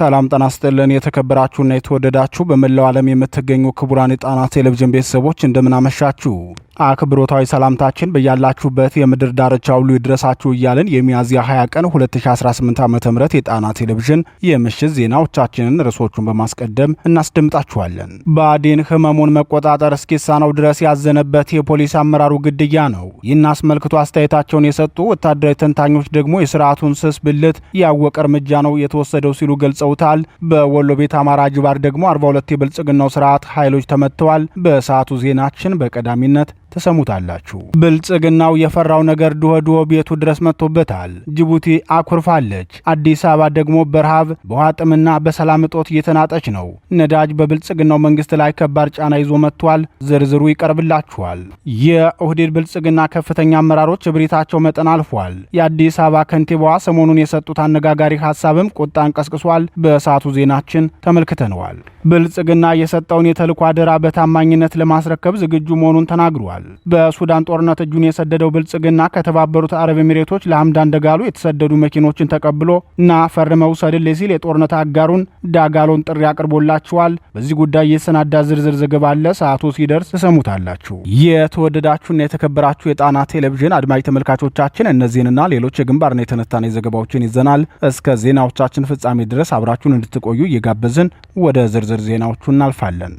ሰላም ጤና ይስጥልን የተከበራችሁና የተወደዳችሁ በመላው ዓለም የምትገኙ ክቡራን የጣና ቴሌቪዥን ቤተሰቦች እንደምን አመሻችሁ። አክብሮታዊ ሰላምታችን በያላችሁበት የምድር ዳርቻ ሁሉ ይድረሳችሁ እያልን የሚያዝያ 20 ቀን 2018 ዓ.ም የጣና ቴሌቪዥን የምሽት ዜናዎቻችንን ርዕሶቹን በማስቀደም እናስደምጣችኋለን። ብአዴን ህመሙን መቆጣጠር እስኪሳነው ድረስ ያዘነበት የፖሊስ አመራሩ ግድያ ነው። ይህን አስመልክቶ አስተያየታቸውን የሰጡ ወታደራዊ ተንታኞች ደግሞ የስርዓቱን ስስ ብልት ያወቀ እርምጃ ነው የተወሰደው ሲሉ ገልጸውታል። በወሎ ቤት አማራ ጅባር ደግሞ 42 የብልጽግናው ስርዓት ኃይሎች ተመትተዋል። በሰዓቱ ዜናችን በቀዳሚነት ተሰሙታላችሁ። ብልጽግናው የፈራው ነገር ዱሆ ቤቱ ድረስ መጥቶበታል። ጅቡቲ አኩርፋለች። አዲስ አበባ ደግሞ በረሃብ በውሃ ጥምና በሰላም እጦት እየተናጠች ነው። ነዳጅ በብልጽግናው መንግስት ላይ ከባድ ጫና ይዞ መጥቷል። ዝርዝሩ ይቀርብላችኋል። የኦህዴድ ብልጽግና ከፍተኛ አመራሮች እብሪታቸው መጠን አልፏል። የአዲስ አበባ ከንቲባዋ ሰሞኑን የሰጡት አነጋጋሪ ሐሳብም ቁጣን ቀስቅሷል። በሰዓቱ ዜናችን ተመልክተነዋል። ብልጽግና የሰጠውን የተልዕኮ አደራ በታማኝነት ለማስረከብ ዝግጁ መሆኑን ተናግሯል። በሱዳን ጦርነት እጁን የሰደደው ብልጽግና ከተባበሩት አረብ ኤሚሬቶች ለሐምዳን ደጋሎ የተሰደዱ መኪኖችን ተቀብሎ እና ፈርመው ሰድልኝ ሲል የጦርነት አጋሩን ዳጋሎን ጥሪ አቅርቦላቸዋል። በዚህ ጉዳይ የተሰናዳ ዝርዝር ዘገባ አለ። ሰዓቱ ሲደርስ ተሰሙታላችሁ። የተወደዳችሁና የተከበራችሁ የጣና ቴሌቪዥን አድማጭ ተመልካቾቻችን እነዚህንና ሌሎች የግንባርና የትንታኔ ዘገባዎችን ይዘናል። እስከ ዜናዎቻችን ፍጻሜ ድረስ አብራችሁን እንድትቆዩ እየጋበዝን ወደ ዝርዝር ዜናዎቹ እናልፋለን።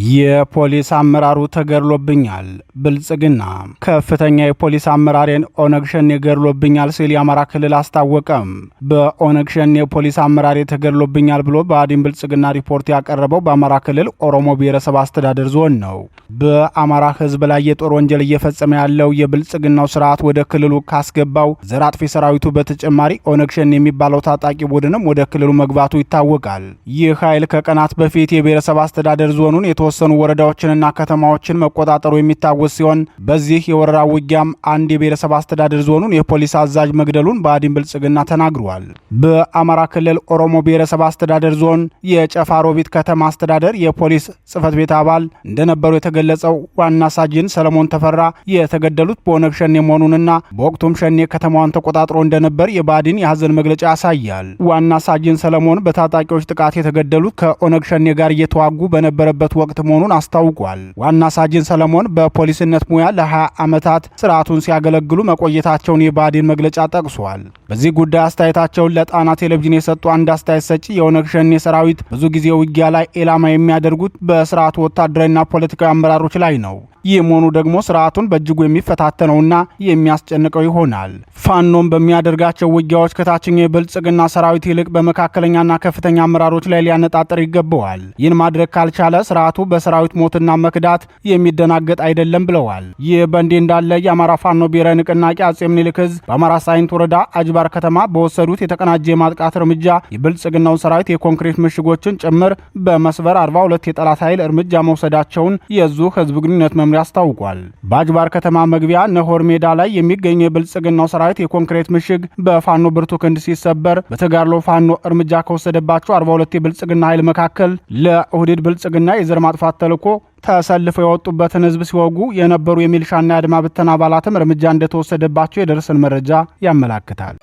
የፖሊስ አመራሩ ተገድሎብኛል። ብልጽግና ከፍተኛ የፖሊስ አመራሬን ኦነግ ሸኔ ገድሎብኛል ሲል የአማራ ክልል አስታወቀም። በኦነግ ሸኔ የፖሊስ አመራሬ ተገድሎብኛል ብሎ ብአዴን ብልጽግና ሪፖርት ያቀረበው በአማራ ክልል ኦሮሞ ብሔረሰብ አስተዳደር ዞን ነው። በአማራ ሕዝብ ላይ የጦር ወንጀል እየፈጸመ ያለው የብልጽግናው ስርዓት ወደ ክልሉ ካስገባው ዘር አጥፊ ሰራዊቱ በተጨማሪ ኦነግ ሸኔ የሚባለው ታጣቂ ቡድንም ወደ ክልሉ መግባቱ ይታወቃል። ይህ ኃይል ከቀናት በፊት የብሔረሰብ አስተዳደር ዞኑን የተወሰኑ ወረዳዎችንና ከተማዎችን መቆጣጠሩ የሚታወስ ሲሆን በዚህ የወረራ ውጊያም አንድ የብሔረሰብ አስተዳደር ዞኑን የፖሊስ አዛዥ መግደሉን ብአዴን ብልጽግና ተናግሯል። በአማራ ክልል ኦሮሞ ብሔረሰብ አስተዳደር ዞን የጨፋ ሮቢት ከተማ አስተዳደር የፖሊስ ጽሕፈት ቤት አባል እንደነበሩ የተገለጸው ዋና ሳጅን ሰለሞን ተፈራ የተገደሉት በኦነግ ሸኔ መሆኑንና በወቅቱም ሸኔ ከተማዋን ተቆጣጥሮ እንደነበር የብአዴን የሐዘን መግለጫ ያሳያል። ዋና ሳጅን ሰለሞን በታጣቂዎች ጥቃት የተገደሉት ከኦነግ ሸኔ ጋር እየተዋጉ በነበረበት ወቅት መሆኑን አስታውቋል። ዋና ሳጅን ሰለሞን በፖሊስነት ሙያ ለ20 ዓመታት ስርዓቱን ሲያገለግሉ መቆየታቸውን የብአዴን መግለጫ ጠቅሷል። በዚህ ጉዳይ አስተያየታቸውን ለጣና ቴሌቪዥን የሰጡ አንድ አስተያየት ሰጪ የኦነግ ሸኔ ሰራዊት ብዙ ጊዜ ውጊያ ላይ ኢላማ የሚያደርጉት በስርዓቱ ወታደራዊና ፖለቲካዊ አመራሮች ላይ ነው። ይህ መሆኑ ደግሞ ስርዓቱን በእጅጉ የሚፈታተነውና የሚያስጨንቀው ይሆናል። ፋኖም በሚያደርጋቸው ውጊያዎች ከታችኛው የብልጽግና ሰራዊት ይልቅ በመካከለኛና ከፍተኛ አመራሮች ላይ ሊያነጣጥር ይገባዋል። ይህን ማድረግ ካልቻለ ስርዓቱ በሰራዊት ሞትና መክዳት የሚደናገጥ አይደለም ብለዋል። ይህ በእንዲህ እንዳለ የአማራ ፋኖ ብሔራዊ ንቅናቄ አጼ ምኒልክ ዕዝ በአማራ ሳይንት ወረዳ አጅባር ከተማ በወሰዱት የተቀናጀ የማጥቃት እርምጃ የብልጽግናውን ሰራዊት የኮንክሪት ምሽጎችን ጭምር በመስበር 42 የጠላት ኃይል እርምጃ መውሰዳቸውን የዙ ህዝብ ግንኙነት መምሪያ አስታውቋል። በአጅባር ከተማ መግቢያ ነሆር ሜዳ ላይ የሚገኘው የብልጽግናው ሰራዊት የኮንክሪት ምሽግ በፋኖ ብርቱ ክንድ ሲሰበር በተጋድሎ ፋኖ እርምጃ ከወሰደባቸው 42 የብልጽግና ኃይል መካከል ለኦህዴድ ብልጽግና የዘር ማጥፋት ተልዕኮ ተሰልፈው የወጡበትን ህዝብ ሲወጉ የነበሩ የሚልሻና የአድማ ብተና አባላትም እርምጃ እንደተወሰደባቸው የደረሰን መረጃ ያመላክታል።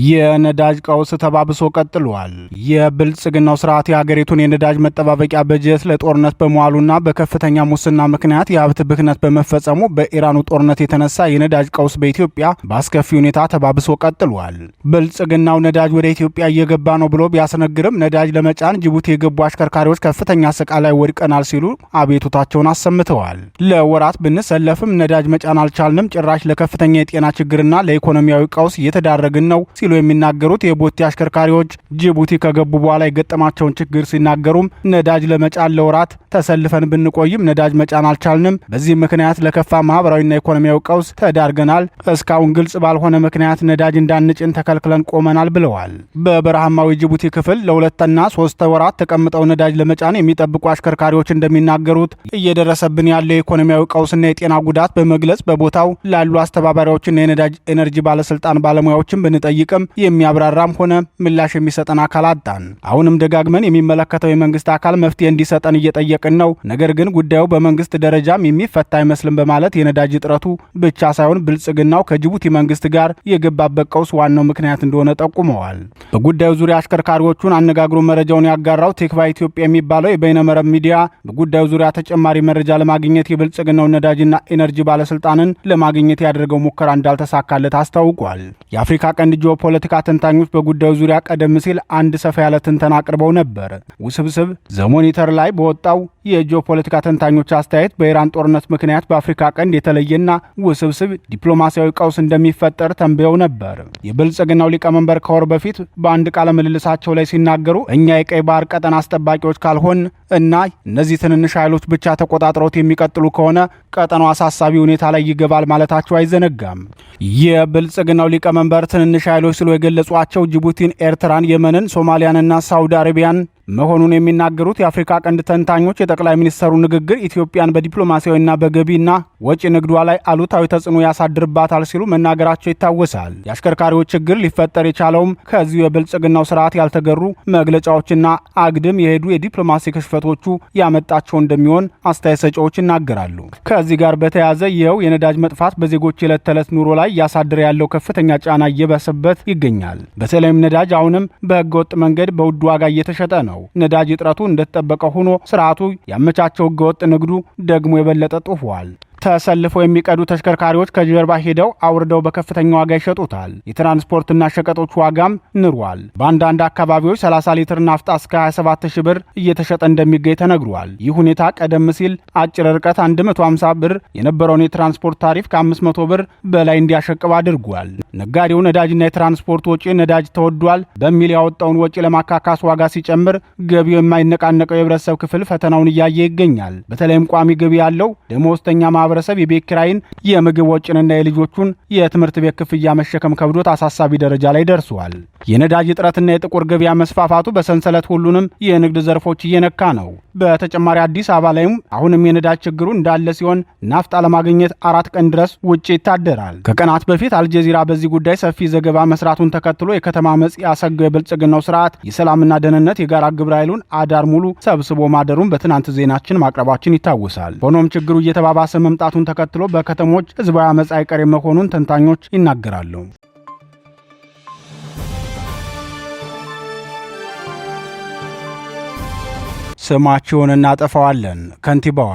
የነዳጅ ቀውስ ተባብሶ ቀጥሏል። የብልጽግናው ስርዓት የሀገሪቱን የነዳጅ መጠባበቂያ በጀት ለጦርነት በመዋሉና በከፍተኛ ሙስና ምክንያት የሀብት ብክነት በመፈጸሙ በኢራኑ ጦርነት የተነሳ የነዳጅ ቀውስ በኢትዮጵያ በአስከፊ ሁኔታ ተባብሶ ቀጥሏል። ብልጽግናው ነዳጅ ወደ ኢትዮጵያ እየገባ ነው ብሎ ቢያስነግርም ነዳጅ ለመጫን ጅቡቲ የገቡ አሽከርካሪዎች ከፍተኛ ስቃይ ላይ ወድቀናል ሲሉ አቤቱታቸውን አሰምተዋል። ለወራት ብንሰለፍም ነዳጅ መጫን አልቻልንም፣ ጭራሽ ለከፍተኛ የጤና ችግርና ለኢኮኖሚያዊ ቀውስ እየተዳረግን ነው ሲሉ የሚናገሩት የቦቴ አሽከርካሪዎች ጅቡቲ ከገቡ በኋላ የገጠማቸውን ችግር ሲናገሩም ነዳጅ ለመጫን ለወራት ተሰልፈን ብንቆይም ነዳጅ መጫን አልቻልንም። በዚህ ምክንያት ለከፋ ማህበራዊና ኢኮኖሚያዊ ቀውስ ተዳርገናል። እስካሁን ግልጽ ባልሆነ ምክንያት ነዳጅ እንዳንጭን ተከልክለን ቆመናል ብለዋል። በበረሃማዊ ጅቡቲ ክፍል ለሁለትና 3 ወራት ተቀምጠው ነዳጅ ለመጫን የሚጠብቁ አሽከርካሪዎች እንደሚናገሩት እየደረሰብን ያለው የኢኮኖሚያዊ ቀውስና የጤና ጉዳት በመግለጽ በቦታው ላሉ አስተባባሪዎችና የነዳጅ ኤነርጂ ባለስልጣን ባለሙያዎችን ብንጠይቅ ብንጠይቅም የሚያብራራም ሆነ ምላሽ የሚሰጠን አካል አጣን። አሁንም ደጋግመን የሚመለከተው የመንግስት አካል መፍትሄ እንዲሰጠን እየጠየቅን ነው። ነገር ግን ጉዳዩ በመንግስት ደረጃም የሚፈታ አይመስልም በማለት የነዳጅ እጥረቱ ብቻ ሳይሆን ብልጽግናው ከጅቡቲ መንግስት ጋር የገባበት ቀውስ ዋናው ምክንያት እንደሆነ ጠቁመዋል። በጉዳዩ ዙሪያ አሽከርካሪዎቹን አነጋግሮ መረጃውን ያጋራው ቴክቫ ኢትዮጵያ የሚባለው የበይነመረብ ሚዲያ በጉዳዩ ዙሪያ ተጨማሪ መረጃ ለማግኘት የብልጽግናው ነዳጅና ኢነርጂ ባለስልጣንን ለማግኘት ያደረገው ሙከራ እንዳልተሳካለት አስታውቋል። የአፍሪካ ቀንድ ጂኦፖለቲካ ተንታኞች በጉዳዩ ዙሪያ ቀደም ሲል አንድ ሰፋ ያለ ትንተና አቅርበው ነበር። ውስብስብ ዘሞኒተር ላይ በወጣው የጂኦፖለቲካ ተንታኞች አስተያየት በኢራን ጦርነት ምክንያት በአፍሪካ ቀንድ የተለየና ውስብስብ ዲፕሎማሲያዊ ቀውስ እንደሚፈጠር ተንብየው ነበር። የብልጽግናው ሊቀመንበር ከወር በፊት በአንድ ቃለ ምልልሳቸው ላይ ሲናገሩ እኛ የቀይ ባህር ቀጠና አስጠባቂዎች ካልሆን እና እነዚህ ትንንሽ ኃይሎች ብቻ ተቆጣጥረውት የሚቀጥሉ ከሆነ ቀጠናው አሳሳቢ ሁኔታ ላይ ይገባል ማለታቸው አይዘነጋም። የብልጽግናው ሊቀመንበር ትንንሽ ኃይሎች ሲሉ የገለጿቸው ጅቡቲን፣ ኤርትራን፣ የመንን፣ ሶማሊያንና ሳውዲ አረቢያን መሆኑን የሚናገሩት የአፍሪካ ቀንድ ተንታኞች የጠቅላይ ሚኒስትሩ ንግግር ኢትዮጵያን በዲፕሎማሲያዊና በገቢና ወጪ ንግዷ ላይ አሉታዊ ተጽዕኖ ያሳድርባታል ሲሉ መናገራቸው ይታወሳል። የአሽከርካሪዎች ችግር ሊፈጠር የቻለውም ከዚሁ የብልጽግናው ስርዓት ያልተገሩ መግለጫዎችና አግድም የሄዱ የዲፕሎማሲ ክሽፈቶቹ ያመጣቸው እንደሚሆን አስተያየት ሰጪዎች ይናገራሉ። ከዚህ ጋር በተያያዘ ይኸው የነዳጅ መጥፋት በዜጎች የዕለት ተዕለት ኑሮ ላይ እያሳደረ ያለው ከፍተኛ ጫና እየበሰበት ይገኛል። በተለይም ነዳጅ አሁንም በህገወጥ መንገድ በውድ ዋጋ እየተሸጠ ነው። ነዳጅ እጥረቱ እንደተጠበቀ ሆኖ ስርዓቱ ያመቻቸው ህገወጥ ንግዱ ደግሞ የበለጠ ጡፏል። ተሰልፈው የሚቀዱ ተሽከርካሪዎች ከጀርባ ሄደው አውርደው በከፍተኛ ዋጋ ይሸጡታል። የትራንስፖርትና ሸቀጦች ዋጋም ንሯል። በአንዳንድ አካባቢዎች 30 ሊትር ናፍጣ እስከ 27,000 ብር እየተሸጠ እንደሚገኝ ተነግሯል። ይህ ሁኔታ ቀደም ሲል አጭር ርቀት 150 ብር የነበረውን የትራንስፖርት ታሪፍ ከ500 ብር በላይ እንዲያሸቅብ አድርጓል። ነጋዴው ነዳጅና የትራንስፖርት ወጪ ነዳጅ ተወዷል በሚል ያወጣውን ወጪ ለማካካስ ዋጋ ሲጨምር ገቢው የማይነቃነቀው የህብረተሰብ ክፍል ፈተናውን እያየ ይገኛል። በተለይም ቋሚ ገቢ ያለው ደመወዝተኛ ማህበረሰብ የቤት ኪራይን፣ የምግብ ወጪንና የልጆቹን የትምህርት ቤት ክፍያ መሸከም ከብዶት አሳሳቢ ደረጃ ላይ ደርሷል። የነዳጅ እጥረትና የጥቁር ገበያ መስፋፋቱ በሰንሰለት ሁሉንም የንግድ ዘርፎች እየነካ ነው። በተጨማሪ አዲስ አበባ ላይም አሁንም የነዳጅ ችግሩ እንዳለ ሲሆን ናፍጣ ለማግኘት 4 ቀን ድረስ ውጪ ይታደራል። ከቀናት በፊት አልጀዚራ በዚህ ጉዳይ ሰፊ ዘገባ መስራቱን ተከትሎ የከተማ አመጽ ያሰገው የብልጽግናው ስርዓት የሰላምና ደህንነት የጋራ ግብረ ኃይሉን አዳር ሙሉ ሰብስቦ ማደሩን በትናንት ዜናችን ማቅረባችን ይታወሳል። ሆኖም ችግሩ እየተባባሰ መምጣቱን ተከትሎ በከተሞች ህዝባዊ አመጽ አይቀሬ መሆኑን ተንታኞች ይናገራሉ። ስማቸውን እናጠፋዋለን። ከንቲባዋ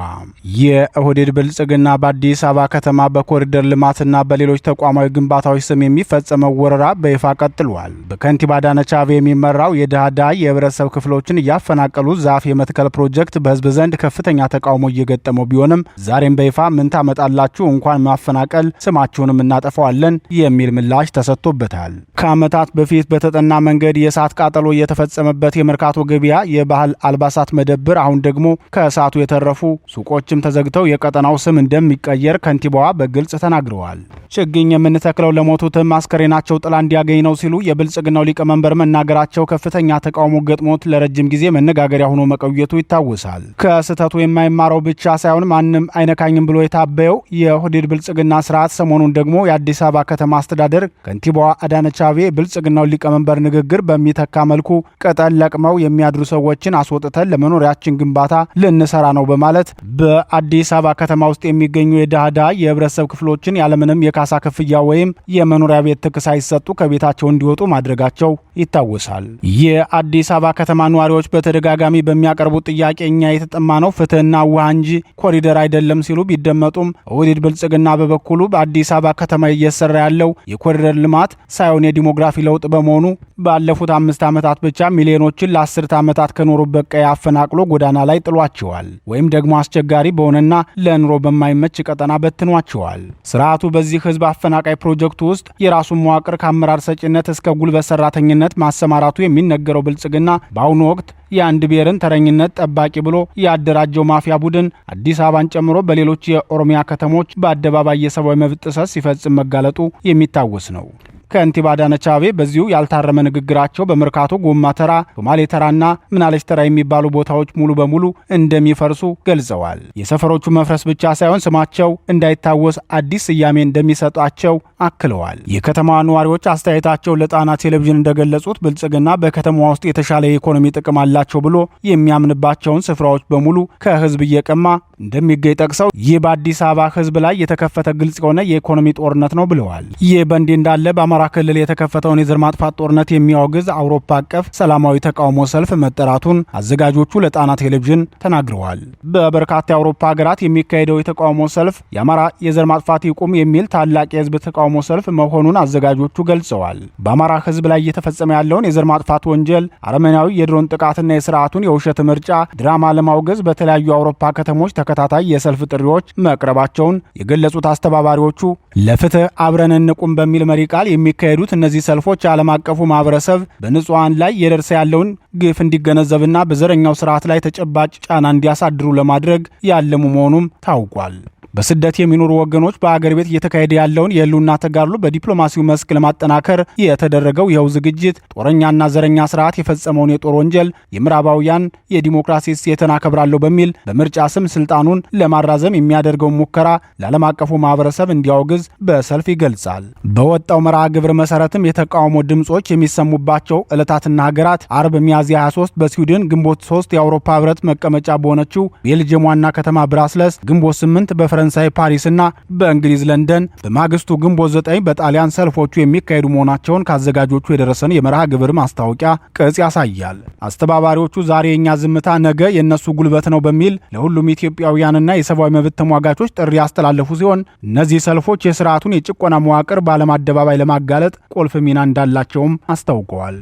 የኦህዴድ ብልጽግና በአዲስ አበባ ከተማ በኮሪደር ልማትና በሌሎች ተቋማዊ ግንባታዎች ስም የሚፈጸመው ወረራ በይፋ ቀጥሏል። በከንቲባ አዳነች አቤቤ የሚመራው የድሃ የህብረተሰብ ክፍሎችን እያፈናቀሉ ዛፍ የመትከል ፕሮጀክት በህዝብ ዘንድ ከፍተኛ ተቃውሞ እየገጠመው ቢሆንም ዛሬም በይፋ ምን ታመጣላችሁ እንኳን ማፈናቀል ስማቸውንም እናጠፋዋለን የሚል ምላሽ ተሰጥቶበታል። ከዓመታት በፊት በተጠና መንገድ የእሳት ቃጠሎ እየተፈጸመበት የመርካቶ ገበያ የባህል አልባሳት መደብር አሁን ደግሞ ከእሳቱ የተረፉ ሱቆችም ተዘግተው የቀጠናው ስም እንደሚቀየር ከንቲባዋ በግልጽ ተናግረዋል። ችግኝ የምንተክለው ለሞቱትም አስከሬናቸው ጥላ እንዲያገኝ ነው ሲሉ የብልጽግናው ሊቀመንበር መናገራቸው ከፍተኛ ተቃውሞ ገጥሞት ለረጅም ጊዜ መነጋገሪያ ሆኖ መቆየቱ ይታወሳል። ከስህተቱ የማይማረው ብቻ ሳይሆን ማንም አይነካኝም ብሎ የታበየው የኦህዴድ ብልጽግና ስርዓት ሰሞኑን ደግሞ የአዲስ አበባ ከተማ አስተዳደር ከንቲባዋ አዳነች አቤቤ ብልጽግናው ሊቀመንበር ንግግር በሚተካ መልኩ ቅጠል ለቅመው የሚያድሩ ሰዎችን አስወጥተን ለመኖሪያችን ግንባታ ልንሰራ ነው በማለት በአዲስ አበባ ከተማ ውስጥ የሚገኙ የዳህዳ የህብረተሰብ ክፍሎችን ያለምንም የካሳ ክፍያ ወይም የመኖሪያ ቤት ትክ ሳይሰጡ ከቤታቸው እንዲወጡ ማድረጋቸው ይታወሳል። የአዲስ አበባ ከተማ ነዋሪዎች በተደጋጋሚ በሚያቀርቡት ጥያቄ እኛ የተጠማ ነው ፍትህና ውሃ እንጂ ኮሪደር አይደለም ሲሉ ቢደመጡም ኦህዴድ ብልጽግና በበኩሉ በአዲስ አበባ ከተማ እየሰራ ያለው የኮሪደር ልማት ሳይሆን የዲሞግራፊ ለውጥ በመሆኑ ባለፉት 5 ዓመታት ብቻ ሚሊዮኖችን ለ10 ዓመታት ከኖሩበት ቀይ አፈናቅሎ ጎዳና ላይ ጥሏቸዋል ወይም ደግሞ አስቸጋሪ በሆነና ለኑሮ በማይመች ቀጠና በትኗቸዋል። ስርዓቱ በዚህ ህዝብ አፈናቃይ ፕሮጀክቱ ውስጥ የራሱን መዋቅር ከአመራር ሰጪነት እስከ ጉልበት ሰራተኝነት ማሰማራቱ የሚነገረው ብልጽግና በአሁኑ ወቅት የአንድ ብሔርን ተረኝነት ጠባቂ ብሎ ያደራጀው ማፊያ ቡድን አዲስ አበባን ጨምሮ በሌሎች የኦሮሚያ ከተሞች በአደባባይ የሰብአዊ መብት ጥሰት ሲፈጽም መጋለጡ የሚታወስ ነው። ከንቲባ አዳነች አቤቤ በዚሁ ያልታረመ ንግግራቸው በመርካቶ ጎማ ተራ፣ ሶማሌ ተራና ምናለች ተራ የሚባሉ ቦታዎች ሙሉ በሙሉ እንደሚፈርሱ ገልጸዋል። የሰፈሮቹ መፍረስ ብቻ ሳይሆን ስማቸው እንዳይታወስ አዲስ ስያሜ እንደሚሰጣቸው አክለዋል። የከተማዋ ነዋሪዎች አስተያየታቸው ለጣና ቴሌቪዥን እንደገለጹት ብልጽግና በከተማዋ ውስጥ የተሻለ የኢኮኖሚ ጥቅም አላቸው ብሎ የሚያምንባቸውን ስፍራዎች በሙሉ ከህዝብ እየቀማ እንደሚገኝ ጠቅሰው ይህ በአዲስ አበባ ህዝብ ላይ የተከፈተ ግልጽ የሆነ የኢኮኖሚ ጦርነት ነው ብለዋል። ይህ በእንዲህ እንዳለ በአማራ ክልል የተከፈተውን የዘር ማጥፋት ጦርነት የሚያወግዝ አውሮፓ አቀፍ ሰላማዊ ተቃውሞ ሰልፍ መጠራቱን አዘጋጆቹ ለጣና ቴሌቪዥን ተናግረዋል። በበርካታ የአውሮፓ ሀገራት የሚካሄደው የተቃውሞ ሰልፍ የአማራ የዘር ማጥፋት ይቁም የሚል ታላቅ የህዝብ ተቃውሞ ሰልፍ መሆኑን አዘጋጆቹ ገልጸዋል። በአማራ ህዝብ ላይ እየተፈጸመ ያለውን የዘር ማጥፋት ወንጀል፣ አረመናዊ የድሮን ጥቃትና የስርዓቱን የውሸት ምርጫ ድራማ ለማውገዝ በተለያዩ የአውሮፓ ከተሞች ተከታታይ የሰልፍ ጥሪዎች መቅረባቸውን የገለጹት አስተባባሪዎቹ ለፍትህ አብረን እንቁም በሚል መሪ ቃል የሚካሄዱት እነዚህ ሰልፎች ዓለም አቀፉ ማህበረሰብ በንጹሃን ላይ የደረሰ ያለውን ግፍ እንዲገነዘብና በዘረኛው ስርዓት ላይ ተጨባጭ ጫና እንዲያሳድሩ ለማድረግ ያለሙ መሆኑም ታውቋል። በስደት የሚኖሩ ወገኖች በአገር ቤት እየተካሄደ ያለውን የህልውና ተጋድሎ በዲፕሎማሲው መስክ ለማጠናከር የተደረገው ይኸው ዝግጅት ጦረኛና ዘረኛ ስርዓት የፈጸመውን የጦር ወንጀል የምዕራባውያን የዲሞክራሲ እሴትን አከብራለሁ በሚል በምርጫ ስም ስልጣኑን ለማራዘም የሚያደርገውን ሙከራ ለዓለም አቀፉ ማህበረሰብ እንዲያወግዝ በሰልፍ ይገልጻል። በወጣው መርሃ ግብር መሰረትም የተቃውሞ ድምጾች የሚሰሙባቸው ዕለታትና ሀገራት አርብ ሚያዝያ 23 በስዊድን፣ ግንቦት 3 የአውሮፓ ህብረት መቀመጫ በሆነችው ቤልጅየም ዋና ከተማ ብራስለስ፣ ግንቦት 8 በፈረንሳይ ፓሪስና በእንግሊዝ ለንደን፣ በማግስቱ ግንቦት 9 በጣሊያን ሰልፎቹ የሚካሄዱ መሆናቸውን ካዘጋጆቹ የደረሰን የመርሃ ግብር ማስታወቂያ ቅጽ ያሳያል። አስተባባሪዎቹ ዛሬ የኛ ዝምታ ነገ የነሱ ጉልበት ነው በሚል ለሁሉም ኢትዮጵያውያንና የሰብአዊ መብት ተሟጋቾች ጥሪ ያስተላለፉ ሲሆን እነዚህ ሰልፎች የስርዓቱን የጭቆና መዋቅር በዓለም አደባባይ ለማጋለጥ ቁልፍ ሚና እንዳላቸውም አስታውቀዋል።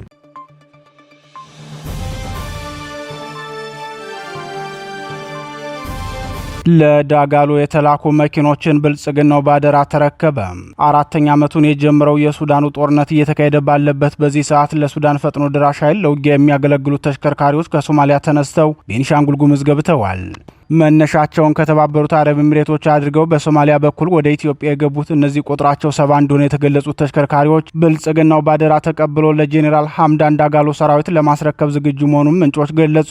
ለዳጋሎ የተላኩ መኪኖችን ብልጽግናው ባደራ ተረከበ። አራተኛ ዓመቱን የጀመረው የሱዳኑ ጦርነት እየተካሄደ ባለበት በዚህ ሰዓት ለሱዳን ፈጥኖ ድራሽ ኃይል ለውጊያ የሚያገለግሉት ተሽከርካሪዎች ከሶማሊያ ተነስተው ቤኒሻንጉል ጉሙዝ ገብተዋል። መነሻቸውን ከተባበሩት አረብ ኤሚሬቶች አድርገው በሶማሊያ በኩል ወደ ኢትዮጵያ የገቡት እነዚህ ቁጥራቸው 70 እንደሆነ የተገለጹት ተሽከርካሪዎች ብልጽግናው ባደራ ተቀብሎ ለጄኔራል ሐምዳን ዳጋሎ ሰራዊት ለማስረከብ ዝግጁ መሆኑን ምንጮች ገለጹ።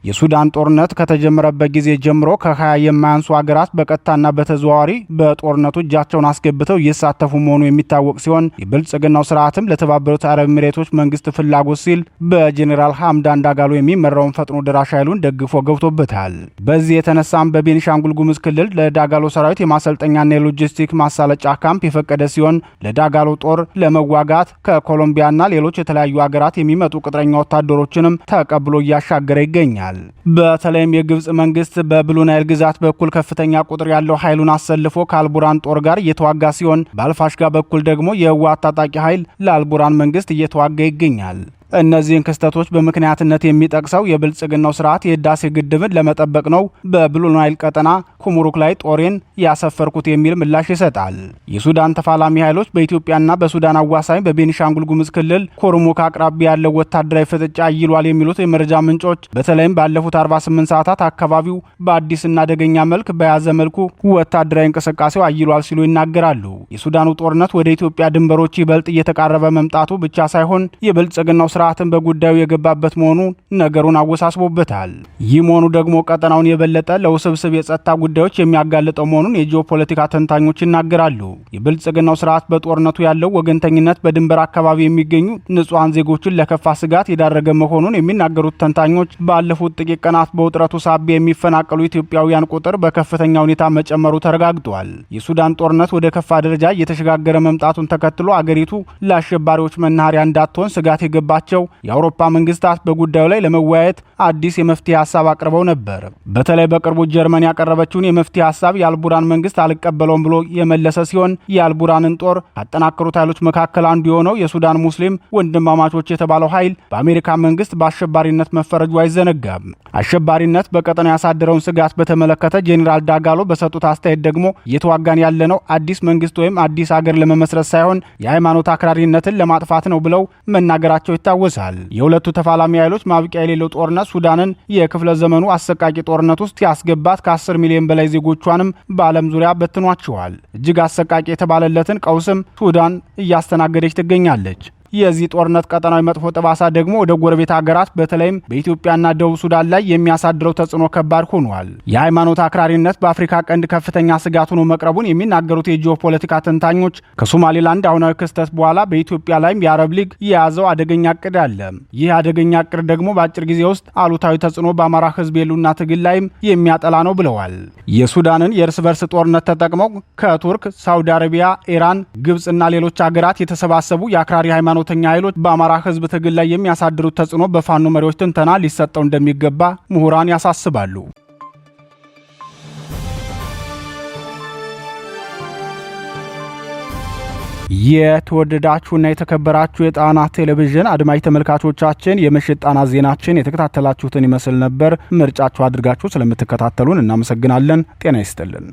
የሱዳን ጦርነት ከተጀመረበት ጊዜ ጀምሮ ከ20 የማያንሱ ሀገራት በቀጥታና በተዘዋዋሪ በጦርነቱ እጃቸውን አስገብተው እየተሳተፉ መሆኑ የሚታወቅ ሲሆን የብልጽግናው ስርዓትም ለተባበሩት አረብ ኤሚሬቶች መንግስት ፍላጎት ሲል በጄኔራል ሐምዳን ዳጋሎ የሚመራውን ፈጥኖ ደራሽ ኃይሉን ደግፎ ገብቶበታል። በዚህ የተነሳም በቤኒሻንጉል ጉሙዝ ክልል ለዳጋሎ ሰራዊት የማሰልጠኛና የሎጂስቲክ ማሳለጫ ካምፕ የፈቀደ ሲሆን ለዳጋሎ ጦር ለመዋጋት ከኮሎምቢያና ሌሎች የተለያዩ ሀገራት የሚመጡ ቅጥረኛ ወታደሮችንም ተቀብሎ እያሻገረ ይገኛል። በተለይም የግብጽ መንግስት በብሉ ናይል ግዛት በኩል ከፍተኛ ቁጥር ያለው ኃይሉን አሰልፎ ከአልቡራን ጦር ጋር እየተዋጋ ሲሆን በአልፋሽጋ በኩል ደግሞ የህወሓት ታጣቂ ኃይል ለአልቡራን መንግስት እየተዋጋ ይገኛል። እነዚህን ክስተቶች በምክንያትነት የሚጠቅሰው የብልጽግናው ስርዓት የህዳሴ ግድብን ለመጠበቅ ነው በብሉ ናይል ቀጠና ኩሙሩክ ላይ ጦሬን ያሰፈርኩት የሚል ምላሽ ይሰጣል። የሱዳን ተፋላሚ ኃይሎች በኢትዮጵያና በሱዳን አዋሳኝ በቤኒሻንጉል ጉሙዝ ክልል ኩርሙክ አቅራቢያ ያለው ወታደራዊ ፍጥጫ አይሏል የሚሉት የመረጃ ምንጮች በተለይም ባለፉት 48 ሰዓታት አካባቢው በአዲስና አደገኛ መልክ በያዘ መልኩ ወታደራዊ እንቅስቃሴው አይሏል ሲሉ ይናገራሉ። የሱዳኑ ጦርነት ወደ ኢትዮጵያ ድንበሮች ይበልጥ እየተቃረበ መምጣቱ ብቻ ሳይሆን የብልጽግናው ስርዓትን በጉዳዩ የገባበት መሆኑ ነገሩን አወሳስቦበታል። ይህ መሆኑ ደግሞ ቀጠናውን የበለጠ ለውስብስብ የጸጥታ ጉዳዮች የሚያጋልጠው መሆኑን የጂኦፖለቲካ ተንታኞች ይናገራሉ። የብልጽግናው ስርዓት በጦርነቱ ያለው ወገንተኝነት በድንበር አካባቢ የሚገኙ ንጹሐን ዜጎችን ለከፋ ስጋት የዳረገ መሆኑን የሚናገሩት ተንታኞች ባለፉት ጥቂት ቀናት በውጥረቱ ሳቢያ የሚፈናቀሉ ኢትዮጵያውያን ቁጥር በከፍተኛ ሁኔታ መጨመሩ ተረጋግጧል። የሱዳን ጦርነት ወደ ከፋ ደረጃ እየተሸጋገረ መምጣቱን ተከትሎ አገሪቱ ለአሸባሪዎች መናኸሪያ እንዳትሆን ስጋት የገባቸው የአውሮፓ መንግስታት በጉዳዩ ላይ ለመወያየት አዲስ የመፍትሄ ሀሳብ አቅርበው ነበር። በተለይ በቅርቡ ጀርመን ያቀረበችውን የመፍትሄ ሀሳብ የአልቡራን መንግስት አልቀበለውም ብሎ የመለሰ ሲሆን የአልቡራንን ጦር ካጠናከሩት ኃይሎች መካከል አንዱ የሆነው የሱዳን ሙስሊም ወንድማማቾች የተባለው ኃይል በአሜሪካ መንግስት በአሸባሪነት መፈረጁ አይዘነጋም። አሸባሪነት በቀጠናው ያሳደረውን ስጋት በተመለከተ ጄኔራል ዳጋሎ በሰጡት አስተያየት ደግሞ እየተዋጋን ያለነው አዲስ መንግስት ወይም አዲስ ሀገር ለመመስረት ሳይሆን የሃይማኖት አክራሪነትን ለማጥፋት ነው ብለው መናገራቸው ይታወቃል። ይታወሳል። የሁለቱ ተፋላሚ ኃይሎች ማብቂያ የሌለው ጦርነት ሱዳንን የክፍለ ዘመኑ አሰቃቂ ጦርነት ውስጥ ያስገባት ከ10 ሚሊዮን በላይ ዜጎቿንም በዓለም ዙሪያ በትኗቸዋል። እጅግ አሰቃቂ የተባለለትን ቀውስም ሱዳን እያስተናገደች ትገኛለች። የዚህ ጦርነት ቀጠናዊ መጥፎ ጠባሳ ደግሞ ወደ ጎረቤት ሀገራት በተለይም በኢትዮጵያና ደቡብ ሱዳን ላይ የሚያሳድረው ተጽዕኖ ከባድ ሆኗል። የሃይማኖት አክራሪነት በአፍሪካ ቀንድ ከፍተኛ ስጋት ሆኖ መቅረቡን የሚናገሩት የጂኦፖለቲካ ተንታኞች ከሶማሌላንድ አሁናዊ ክስተት በኋላ በኢትዮጵያ ላይም የአረብ ሊግ የያዘው አደገኛ እቅድ አለ። ይህ አደገኛ እቅድ ደግሞ በአጭር ጊዜ ውስጥ አሉታዊ ተጽዕኖ በአማራ ሕዝብ የሉና ትግል ላይም የሚያጠላ ነው ብለዋል። የሱዳንን የእርስ በርስ ጦርነት ተጠቅመው ከቱርክ፣ ሳውዲ አረቢያ፣ ኢራን፣ ግብፅና ሌሎች ሀገራት የተሰባሰቡ የአክራሪ ሃይማኖተኛ ኃይሎች በአማራ ህዝብ ትግል ላይ የሚያሳድሩት ተጽዕኖ በፋኖ መሪዎች ትንተና ሊሰጠው እንደሚገባ ምሁራን ያሳስባሉ። የተወደዳችሁና የተከበራችሁ የጣና ቴሌቪዥን አድማጭ ተመልካቾቻችን የምሽት ጣና ዜናችን የተከታተላችሁትን ይመስል ነበር። ምርጫችሁ አድርጋችሁ ስለምትከታተሉን እናመሰግናለን። ጤና ይስጥልን።